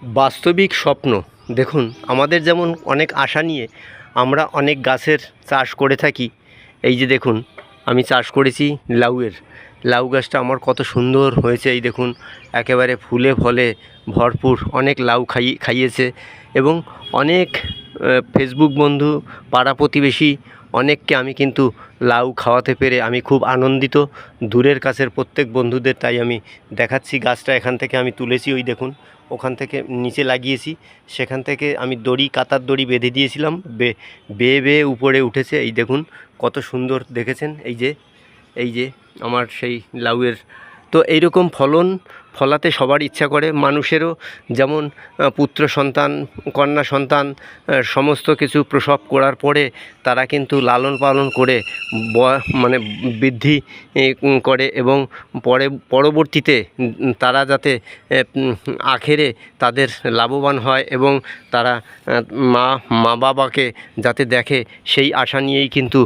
বাস্তবিক স্বপ্ন। দেখুন, আমাদের যেমন অনেক আশা নিয়ে আমরা অনেক গাছের চাষ করে থাকি। এই যে দেখুন, আমি চাষ করেছি লাউয়ের। লাউ গাছটা আমার কত সুন্দর হয়েছে। এই দেখুন, একেবারে ফুলে ফলে ভরপুর। অনেক লাউ খাইয়েছে এবং অনেক ফেসবুক বন্ধু, পাড়া প্রতিবেশী অনেককে আমি কিন্তু লাউ খাওয়াতে পেরে আমি খুব আনন্দিত। দূরের কাছের প্রত্যেক বন্ধুদের তাই আমি দেখাচ্ছি। গাছটা এখান থেকে আমি তুলেছি, ওই দেখুন ওখান থেকে নিচে লাগিয়েছি। সেখান থেকে আমি কাতার দড়ি বেঁধে দিয়েছিলাম, বেয়ে বেয়ে উপরে উঠেছে। এই দেখুন কত সুন্দর দেখেছেন। এই যে আমার সেই লাউয়ের। তো এইরকম ফলাতে সবার ইচ্ছা করে। মানুষেরও যেমন পুত্র সন্তান, কন্যা সন্তান সমস্ত কিছু প্রসব করার পরে তারা কিন্তু লালন পালন করে মানে বৃদ্ধি করে এবং পরবর্তীতে তারা যাতে আখেরে তাদের লাভবান হয় এবং তারা মা বাবাকে যাতে দেখে, সেই আশা নিয়েই কিন্তু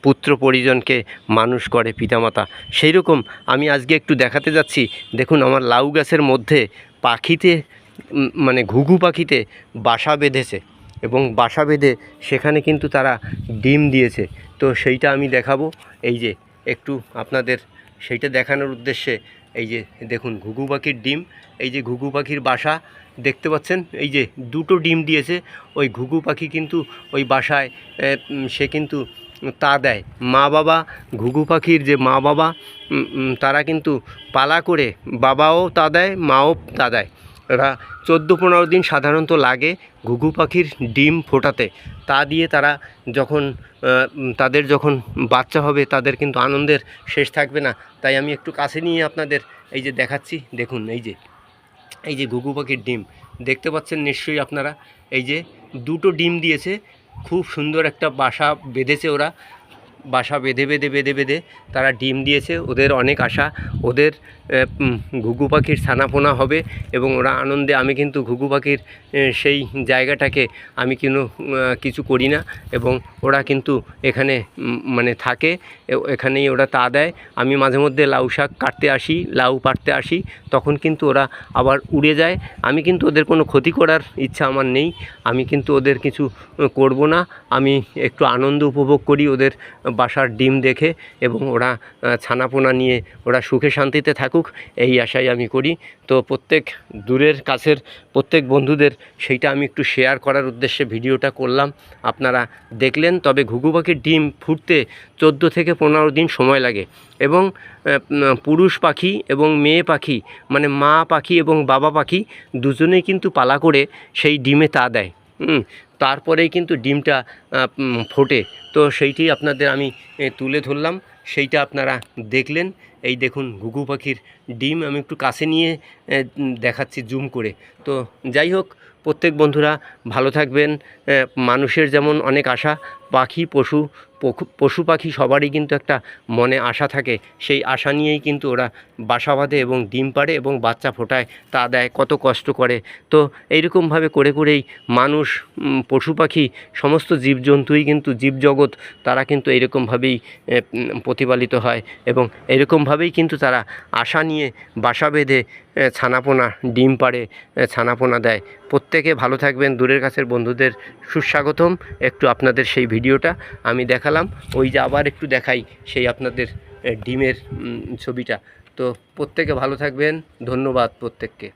পুত্র পরিজনকে মানুষ করে পিতামাতা। সেই রকম আমি আজকে একটু দেখাতে যাচ্ছি। দেখুন, আমার লাউ গাছের মধ্যে পাখিতে মানে ঘুঘু পাখিতে বাসা বেঁধেছে এবং বাসা বেঁধে সেখানে কিন্তু তারা ডিম দিয়েছে। তো সেইটা আমি দেখাবো। এই যে একটু আপনাদের সেইটা দেখানোর উদ্দেশ্যে এই যে দেখুন ঘুঘু পাখির ডিম। এই যে ঘুঘু পাখির বাসা দেখতে পাচ্ছেন। এই যে দুটো ডিম দিয়েছে। ওই ঘুঘু পাখি কিন্তু ওই বাসায় সে কিন্তু তা দেয়। মা বাবা, ঘুঘু পাখির যে মা বাবা, তারা কিন্তু পালা করে বাবাও তা দেয়, মাও তা দেয়। এরা 14-15 দিন সাধারণত লাগে ঘুঘু পাখির ডিম ফোটাতে। তা দিয়ে তারা যখন তাদের যখন বাচ্চা হবে, তাদের কিন্তু আনন্দের শেষ থাকবে না। তাই আমি একটু কাছে নিয়ে আপনাদের এই যে দেখাচ্ছি। দেখুন, এই যে ঘুঘু পাখির ডিম দেখতে পাচ্ছেন নিশ্চয়ই আপনারা। এই যে দুটো ডিম দিয়েছে, খুব সুন্দর একটা বাসা বেঁধেছে ওরা। বাসা বেঁধে তারা ডিম দিয়েছে। ওদের অনেক আশা, ওদের ঘুঘু পাখির ছানাপোনা হবে এবং ওরা আনন্দে। আমি কিন্তু ঘুঘু পাখির সেই জায়গাটাকে আমি কিছু করি না এবং ওরা কিন্তু এখানে মানে থাকে, এখানেই ওরা তা দেয়। আমি মাঝে মধ্যে লাউ শাক কাটতে আসি, লাউ পাড়তে আসি, তখন কিন্তু ওরা আবার উড়ে যায়। আমি কিন্তু ওদের কোনো ক্ষতি করার ইচ্ছা আমার নেই। আমি কিন্তু ওদের কিছু করব না। আমি একটু আনন্দ উপভোগ করি ওদের বাসার ডিম দেখে এবং ওরা ছানাপোনা নিয়ে ওরা সুখে শান্তিতে থাকুক, এই আশাই আমি করি। তো প্রত্যেক দূরের কাছের প্রত্যেক বন্ধুদের সেইটা আমি একটু শেয়ার করার উদ্দেশ্যে ভিডিওটা করলাম, আপনারা দেখলেন। তবে ঘুঘু পাখির ডিম ফুটতে 14 থেকে 15 দিন সময় লাগে এবং পুরুষ পাখি এবং মেয়ে পাখি মানে মা পাখি এবং বাবা পাখি দুজনেই কিন্তু পালা করে সেই ডিমে তা দেয়। তারপরেই কিন্তু ডিমটা ফোটে। তো সেইটি আপনাদের আমি তুলে ধরলাম, সেইটা আপনারা দেখলেন। এই দেখুন ঘুঘু পাখির ডিম আমি একটু কাছে নিয়ে দেখাচ্ছি জুম করে। তো যাই হোক, প্রত্যেক বন্ধুরা ভালো থাকবেন। মানুষের যেমন অনেক আশা, পশু পাখি সবারই কিন্তু একটা মনে আশা থাকে। সেই আশা নিয়েই কিন্তু ওরা বাসা বাঁধে এবং ডিম পাড়ে এবং বাচ্চা ফোটায়, তা দেয়, কত কষ্ট করে। তো এইরকমভাবে করেই মানুষ, পশু পাখি, সমস্ত জীবজন্তুই কিন্তু জীবজগৎ, তারা কিন্তু এইরকমভাবেই প্রতিপালিত হয় এবং এরকমভাবেই কিন্তু তারা আশা নিয়ে বাসা বেঁধে ছানাপোনা ডিম পাড়ে, ছানাপোনা দেয়। প্রত্যেকে ভালো থাকবেন। দূরের কাছের বন্ধুদের সুস্বাগতম। একটু আপনাদের সেই ভিডিওটা আমি দেখালাম। ওই যে আবার একটু দেখাই সেই আপনাদের ডিমের ছবিটা। তো প্রত্যেকে ভালো থাকবেন। ধন্যবাদ প্রত্যেককে।